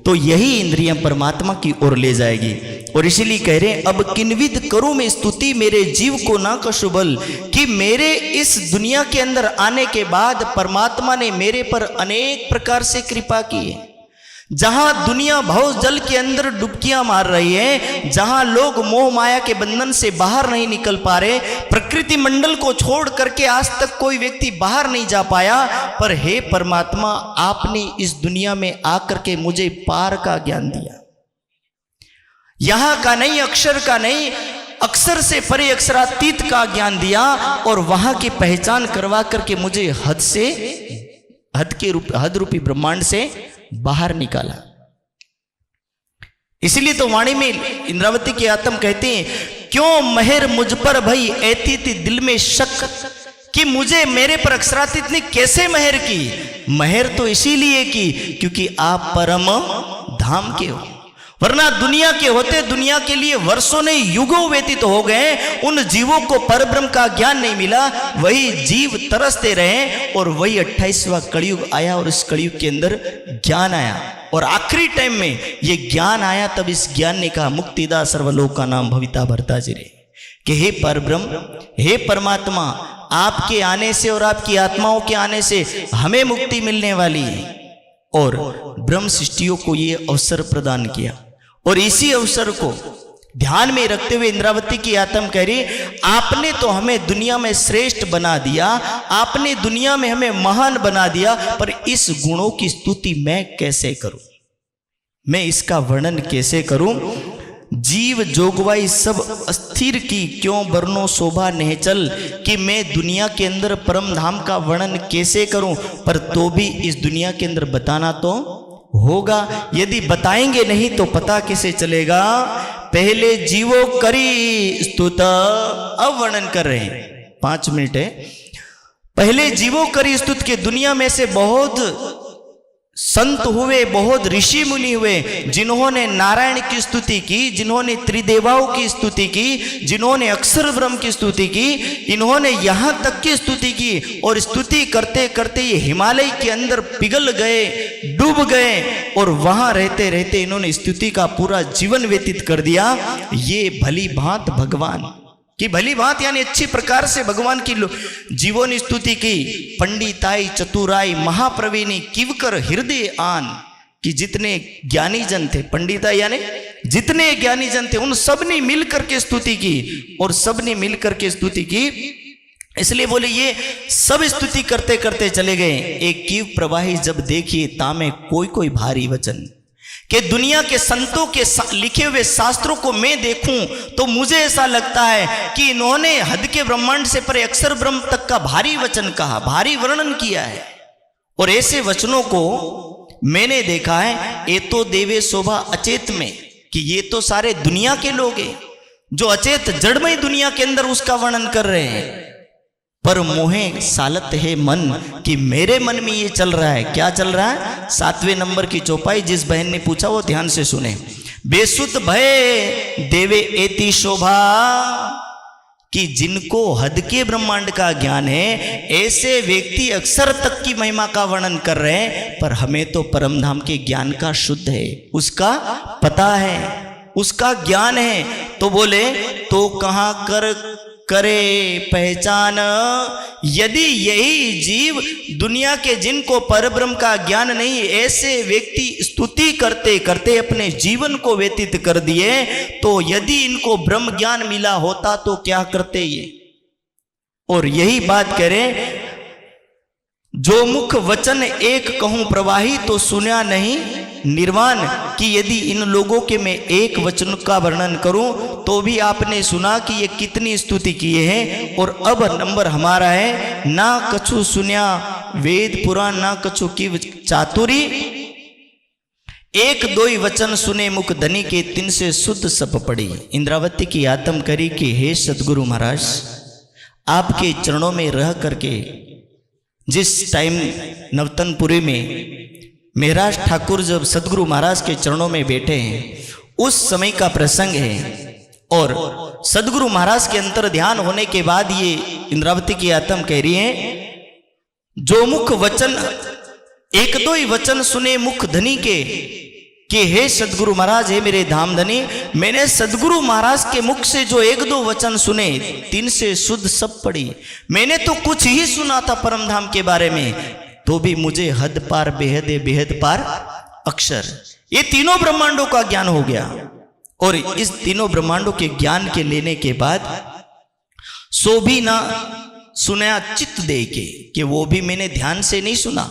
तो यही इंद्रियां परमात्मा की ओर ले जाएगी। और इसीलिए कह रहे हैं, अब किन्विद करूं मैं स्तुति मेरे जीव को ना कछु बल, कि मेरे इस दुनिया के अंदर आने के बाद परमात्मा ने मेरे पर अनेक प्रकार से कृपा की है। जहां दुनिया भव जल के अंदर डुबकियां मार रही है, जहां लोग मोह माया के बंधन से बाहर नहीं निकल पा रहे, प्रकृति मंडल को छोड़ करके आज तक कोई व्यक्ति बाहर नहीं जा पाया, पर हे परमात्मा आपने इस दुनिया में आकर के मुझे पार का ज्ञान दिया। यहां का नहीं, अक्षर का नहीं, अक्षर से परे अक्षरातीत का ज्ञान दिया, और वहां की पहचान करवा करके मुझे हद रूपी ब्रह्मांड से बाहर निकाला। इसलिए तो वाणी में इंद्रावती के आत्म कहते हैं, क्यों मेहर मुझ पर भई ऐती थी दिल में शक, कि मुझे मेरे पर अक्षरातीत ने कैसे मेहर की। मेहर तो इसीलिए की क्योंकि आप परम धाम के हो, वरना दुनिया के होते दुनिया के लिए वर्षों ने युगों व्यतीत हो गए, उन जीवों को परब्रह्म का ज्ञान नहीं मिला, वही जीव तरसते रहे, और वही 28वां कलयुग आया, और इस कलयुग के अंदर ज्ञान आया, और आखिरी टाइम में ये ज्ञान आया। तब इस ज्ञान ने कहा, मुक्तिदा सर्वलोक का नाम भविता भरता जिरे, कि हे परब्रह्म, हे परमात्मा, आपके आने से और आपकी आत्माओं के आने से हमें मुक्ति मिलने वाली है। और ब्रह्म सृष्टियों को ये अवसर प्रदान किया, और इसी अवसर को ध्यान में रखते हुए इंद्रावती की आत्मा कह रही, आपने तो हमें दुनिया में श्रेष्ठ बना दिया, आपने दुनिया में हमें महान बना दिया, पर इस गुणों की स्तुति मैं कैसे करूं, मैं इसका वर्णन कैसे करूं। जीव जोगवाई सब अस्थिर की, क्यों बरनो शोभा नेचल, कि मैं दुनिया के अंदर परम धाम का वर्णन कैसे करूं, पर तो भी इस दुनिया के अंदर बताना तो होगा। यदि बताएंगे नहीं तो पता कैसे चलेगा। पहले जीवो करी स्तुत, अब वर्णन कर रहे हैं, 5 मिनट है। पहले जीवो करी स्तुत के दुनिया में से बहुत संत हुए, बहुत ऋषि मुनि हुए, जिन्होंने नारायण की स्तुति की, जिन्होंने त्रिदेवाओं की स्तुति की, जिन्होंने अक्षर ब्रह्म की स्तुति की, इन्होंने यहां तक की स्तुति की। और स्तुति करते करते ये हिमालय के अंदर पिघल गए, डूब गए, और वहां रहते रहते इन्होंने स्तुति का पूरा जीवन व्यतीत कर दिया। ये भली भांत भगवान कि भली बात यानी अच्छी प्रकार से भगवान की जीवों ने स्तुति की। पंडिताई चतुराई महाप्रवीणी किवकर हृदय आन, कि जितने ज्ञानी जन थे, पंडिताई यानी जितने ज्ञानी जन थे, उन सब ने मिलकर के स्तुति की, और सब ने मिलकर के स्तुति की। इसलिए बोले ये सब स्तुति करते करते चले गए। एक कीव प्रवाही जब देखिए तामे कोई कोई भारी वचन, कि दुनिया के संतों के लिखे हुए शास्त्रों को मैं देखूं तो मुझे ऐसा लगता है कि इन्होंने हद के ब्रह्मांड से परे अक्षर ब्रह्म तक का भारी वचन कहा, भारी वर्णन किया है। और ऐसे वचनों को मैंने देखा है, ये तो देवे शोभा अचेत में, कि ये तो सारे दुनिया के लोग हैं जो अचेत जड़मय दुनिया के अंदर उसका वर्णन कर रहे हैं। पर मोहे सालत है मन, कि मेरे मन में ये चल रहा है। क्या चल रहा है? 7वें नंबर की चौपाई, जिस बहन ने पूछा वो ध्यान से सुने। बेसुत भय देवे एति शोभा, कि जिनको हद के ब्रह्मांड का ज्ञान है, ऐसे व्यक्ति अक्षर तक की महिमा का वर्णन कर रहे हैं। पर हमें तो परम धाम के ज्ञान का शुद्ध है, उसका पता है, उसका ज्ञान है। तो बोले तो कहां कर करे पहचान, यदि यही जीव दुनिया के जिनको परब्रह्म का ज्ञान नहीं, ऐसे व्यक्ति स्तुति करते करते अपने जीवन को व्यतीत कर दिए, तो यदि इनको ब्रह्म ज्ञान मिला होता तो क्या करते ये। और यही बात करें, जो मुख वचन एक कहूं प्रवाही, तो सुना नहीं निर्वाण, कि यदि इन लोगों के मैं एक वचन का वर्णन करूं तो भी आपने सुना कि ये कितनी स्तुति किए हैं। और अब नंबर हमारा है, ना कछु सुन्या वेद पुराण, ना कछु की चातुरी, एक दो ही वचन सुने मुख धनी के, तिन से शुद्ध सप पड़ी। इंद्रावती की आत्म करी कि हे सदगुरु महाराज, आपके चरणों में रह करके जिस टाइम नवतनपुरी में महराज ठाकुर जब सदगुरु महाराज के चरणों में बैठे हैं, उस समय का प्रसंग है। और सदगुरु महाराज के अंतर ध्यान होने के बाद ये इंद्रावती की आत्म कह रही है, जो मुख वचन एक दो ही वचन सुने मुख धनी के, कि हे सदगुरु महाराज, हे मेरे धाम धनी, मैंने सदगुरु महाराज के मुख से जो एक दो वचन सुने, 3 से शुद्ध सब पड़ी। मैंने तो कुछ ही सुना था परम धाम के बारे में, तो भी मुझे हद पार बेहद बेहद पार अक्षर, ये तीनों ब्रह्मांडों का ज्ञान हो गया। और इस तीनों ब्रह्मांडों के ज्ञान के लेने के बाद सो भी ना सुना चित्त दे के, कि वो भी मैंने ध्यान से नहीं सुना,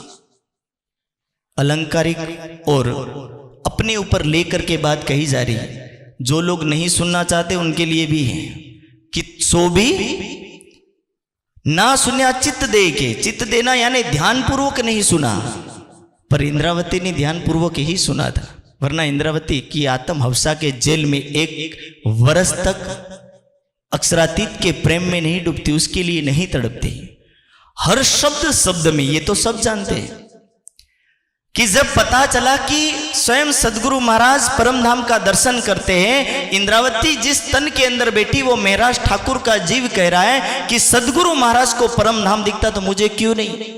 अलंकारिक और अपने ऊपर लेकर के बात कही जा रही है। जो लोग नहीं सुनना चाहते उनके लिए भी है कि सो भी ना सुना चित्त दे के, चित्त देना यानी ध्यान पूर्वक नहीं सुना। पर इंद्रावती ने ध्यान पूर्वक ही सुना था, वरना इंद्रावती की आत्म हवसा के जेल में 1 वर्ष तक अक्षरातीत के प्रेम में नहीं डूबती, उसके लिए नहीं तड़पती। हर शब्द शब्द में, ये तो सब जानते हैं कि जब पता चला कि स्वयं सदगुरु महाराज परम धाम का दर्शन करते हैं, इंद्रावती जिस तन के अंदर बैठी वो महराज ठाकुर का जीव कह रहा है कि सदगुरु महाराज को परम धाम दिखता तो मुझे क्यों नहीं।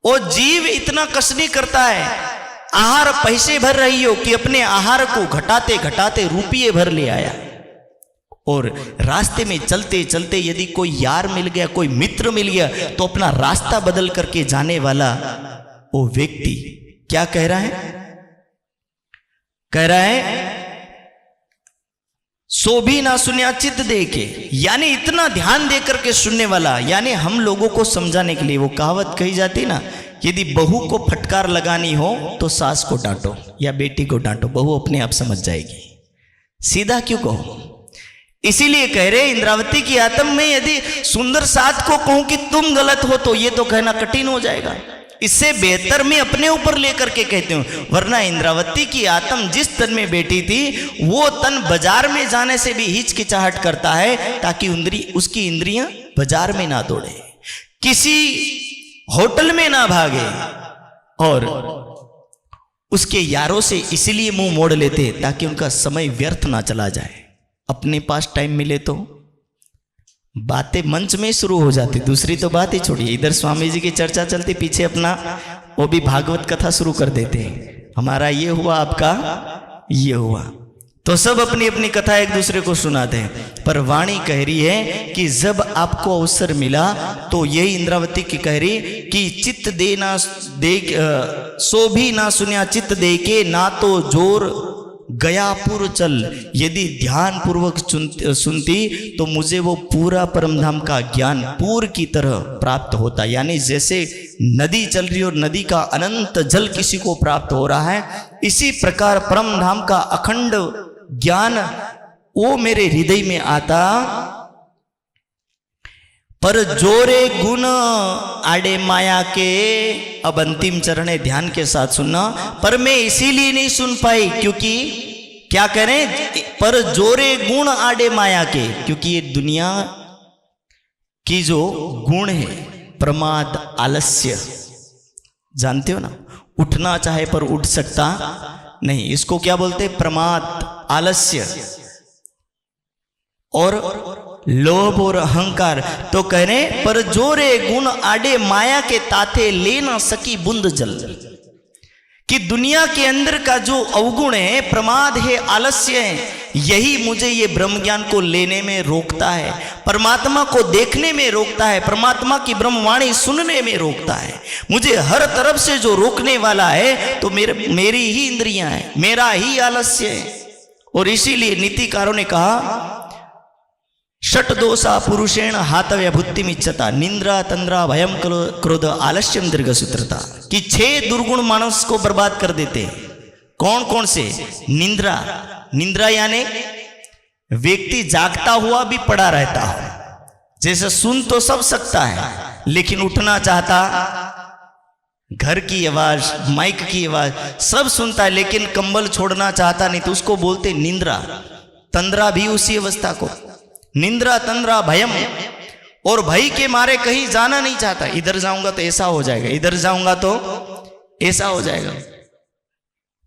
वो जीव इतना कसनी करता है, आहार पैसे भर रही हो कि अपने आहार को घटाते घटाते रुपये भर ले आया। और रास्ते में चलते चलते यदि कोई यार मिल गया, कोई मित्र मिल गया, तो अपना रास्ता बदल करके जाने वाला वो व्यक्ति क्या कह रहा है? कह रहा है सो भी ना सुनिया चित्त दे के, यानी इतना ध्यान दे करके सुनने वाला। यानी हम लोगों को समझाने के लिए वो कहावत कही जाती ना, यदि बहू को फटकार लगानी हो तो सास को डांटो या बेटी को डांटो, बहू अपने आप समझ जाएगी। सीधा क्यों कहो? इसीलिए कह रहे इंद्रावती की आत्म में यदि सुंदर साथ को कहूं कि तुम गलत हो तो ये तो कहना कठिन हो जाएगा। इससे बेहतर मैं अपने ऊपर लेकर के कहती हूं। वरना इंद्रावती की आत्म जिस तन में बैठी थी वो तन बाजार में जाने से भी हिचकिचाहट करता है ताकि उसकी इंद्रियां बाजार में ना दौड़े, किसी होटल में ना भागे, और उसके यारों से इसलिए मुंह मोड़ लेते ताकि उनका समय व्यर्थ ना चला जाए। अपने पास टाइम मिले तो बातें मंच में शुरू हो जाती, दूसरी तो बात ही छोड़िए। इधर स्वामी जी की चर्चा चलती, पीछे अपना वो भी भागवत कथा शुरू कर देते हैं। हमारा ये हुआ, आपका ये हुआ, तो सब अपनी अपनी कथा एक दूसरे को सुनाते हैं। पर वाणी कह रही है कि जब आपको अवसर मिला तो यही इंद्रावती की कह रही कि चित्त दे ना दे, सो भी ना सुनिया चित्त दे के, ना तो जोर गया पूर्व चल। यदि ध्यान पूर्वक सुनती तो मुझे वो पूरा परमधाम का ज्ञान पूर की तरह प्राप्त होता। यानी जैसे नदी चल रही और नदी का अनंत जल किसी को प्राप्त हो रहा है, इसी प्रकार परमधाम का अखंड ज्ञान वो मेरे हृदय में आता। पर जोरे गुण आड़े माया के, अब अंतिम चरण है, ध्यान के साथ सुनना। पर मैं इसीलिए नहीं सुन पाई क्योंकि क्या करें, पर जोरे गुण आड़े माया के, क्योंकि ये दुनिया की जो गुण है, प्रमाद, आलस्य, जानते हो ना, उठना चाहे पर उठ सकता नहीं, इसको क्या बोलते, प्रमाद, आलस्य और लोभ और अहंकार। तो कह रहे पर जोरे गुण आड़े माया के, ताथे ले ना सकी बूंद जल। कि दुनिया के अंदर का जो अवगुण है, प्रमाद है, आलस्य है, यही मुझे ये ब्रह्म ज्ञान को लेने में रोकता है, परमात्मा को देखने में रोकता है, परमात्मा की ब्रह्मवाणी सुनने में रोकता है। मुझे हर तरफ से जो रोकने वाला है तो मेरी ही इंद्रियां हैं, मेरा ही आलस्य है। और इसीलिए नीतिकारों ने कहा षट दोषा पुरुषेण हातव्य भुत्तिम इच्छता, निंद्रा तंद्रा भयम क्रोध आलस्यम दीर्घसूत्रता। कि 6 दुर्गुण मानस को बर्बाद कर देते। कौन कौन से? निंद्रा, निंद्रा यानी व्यक्ति जागता हुआ भी पड़ा रहता हो, जैसे सुन तो सब सकता है लेकिन उठना चाहता, घर की आवाज, माइक की आवाज सब सुनता है लेकिन कंबल छोड़ना चाहता नहीं, तो उसको बोलते निंद्रा। तंद्रा भी उसी अवस्था को, निंद्रा तंद्रा भयम, और भय के मारे कहीं जाना नहीं चाहता। इधर जाऊंगा तो ऐसा हो जाएगा, इधर जाऊंगा तो ऐसा हो जाएगा।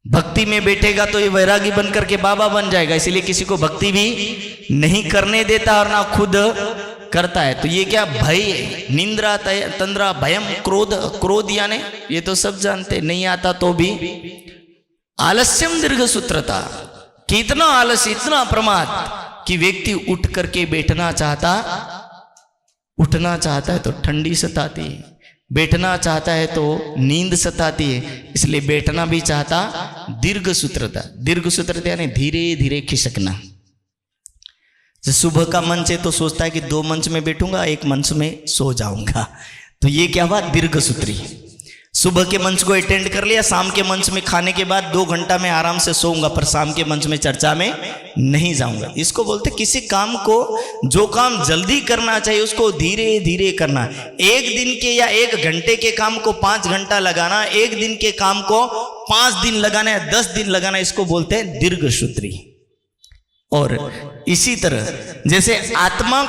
भक्ति में बैठेगा तो ये वैरागी बन करके बाबा बन जाएगा, इसलिए किसी को भक्ति भी नहीं करने देता और ना खुद करता है। तो ये क्या भय है, निंद्रा तंद्रा भयम, क्रोध, क्रोध यानी ये तो सब जानते, नहीं आता तो भी आलस्यम दीर्घसूत्रता। कितना आलस्य, इतना प्रमाद कि व्यक्ति उठ करके बैठना चाहता, उठना चाहता है तो ठंडी सताती है, बैठना चाहता है तो नींद सताती है, इसलिए बैठना भी चाहता। दीर्घसूत्रता, दीर्घसूत्रता यानी धीरे धीरे खिसकना। जैसे सुबह का मंच है तो सोचता है कि 2 मंच में बैठूंगा, 1 मंच में सो जाऊंगा, तो ये क्या हुआ, दीर्घसूत्री। सुबह के मंच को अटेंड कर लिया, शाम के मंच में खाने के बाद 2 घंटा में आराम से सोऊंगा, पर शाम के मंच में चर्चा में नहीं जाऊंगा। इसको बोलते किसी काम को, जो काम जल्दी करना चाहिए उसको धीरे धीरे करना। 1 दिन के या 1 घंटे के काम को 5 घंटा लगाना, 1 दिन के काम को 5 दिन लगाना या 10 दिन लगाना, इसको बोलते हैं दीर्घसूत्री। और इसी तरह जैसे आत्मा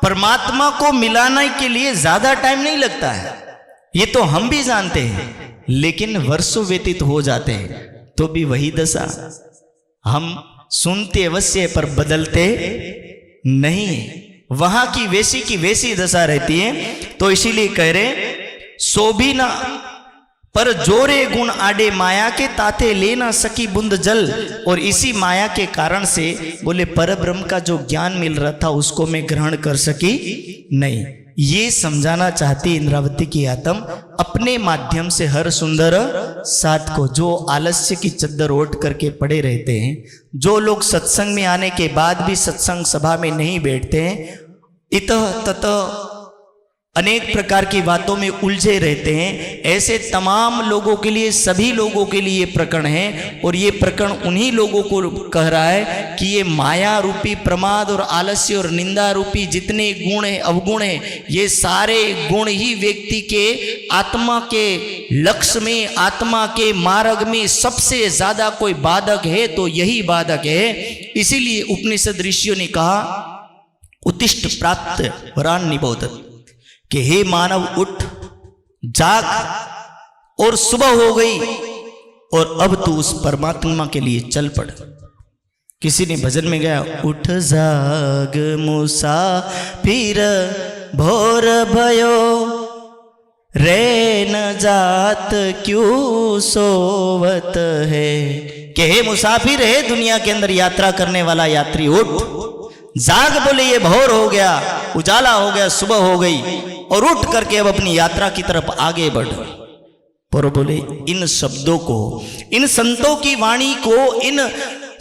परमात्मा को मिलाने के लिए ज्यादा टाइम नहीं लगता है, ये तो हम भी जानते हैं, लेकिन वर्षों व्यतीत हो जाते हैं तो भी वही दशा। हम सुनते अवश्य पर बदलते नहीं, वहां की वैसी दशा रहती है। तो इसीलिए कह रहे सो भी ना, पर जोरे गुण आडे माया के, ताते ले ना सकी बूंद जल। और इसी माया के कारण से बोले पर ब्रह्म का जो ज्ञान मिल रहा था उसको मैं ग्रहण कर सकी नहीं। ये समझाना चाहती इंद्रावती की आत्म अपने माध्यम से हर सुंदर साथ को, जो आलस्य की चद्दर ओढ़ करके पड़े रहते हैं, जो लोग सत्संग में आने के बाद भी सत्संग सभा में नहीं बैठते हैं, इतः ततः अनेक प्रकार की बातों में उलझे रहते हैं। ऐसे तमाम लोगों के लिए, सभी लोगों के लिए ये प्रकरण है। और ये प्रकरण उन्हीं लोगों को कह रहा है कि ये माया रूपी प्रमाद और आलस्य और निंदा रूपी जितने गुण है, अवगुण है, ये सारे गुण ही व्यक्ति के आत्मा के लक्ष्य में, आत्मा के मार्ग में सबसे ज्यादा कोई बाधक है तो यही बाधक है। इसीलिए उपनिषद ऋषियों ने कहा उत्तिष्ठ प्राप्त वरान निबोधत, कि हे मानव उठ, जाग, और सुबह हो गई और अब तू उस परमात्मा के लिए चल पड़। किसी ने भजन में गाया, उठ जाग मुसाफिर भोर भयो, रे न जात क्यों सोवत है। कि हे मुसाफिर, है दुनिया के अंदर यात्रा करने वाला यात्री, उठ, जाग, बोले ये भोर हो गया, उजाला हो गया, सुबह हो गई, और उठ करके अब अपनी यात्रा की तरफ आगे बढ़। पर बोले इन शब्दों को, इन संतों की वाणी को, इन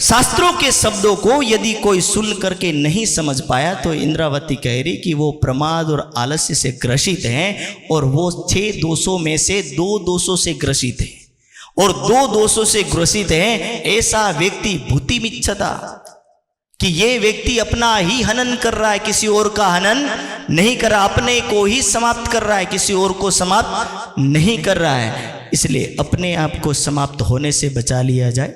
शास्त्रों के शब्दों को यदि कोई सुन करके नहीं समझ पाया तो इंद्रावती कह रही कि वो प्रमाद और आलस्य से ग्रसित हैं, और वो 6 दोषों में से 2 दोषों से ग्रसित है। और 2 दोषों से ग्रसित है ऐसा व्यक्ति भूति मिच्छता, कि ये व्यक्ति अपना ही हनन कर रहा है, किसी और का हनन नहीं कर रहा, अपने को ही समाप्त कर रहा है, किसी और को समाप्त नहीं कर रहा है। इसलिए अपने आप को समाप्त होने से बचा लिया जाए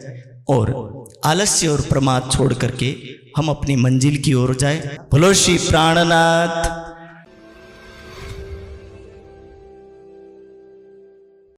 और आलस्य और प्रमाद छोड़ करके हम अपनी मंजिल की ओर जाए। बोलो श्री प्राणनाथ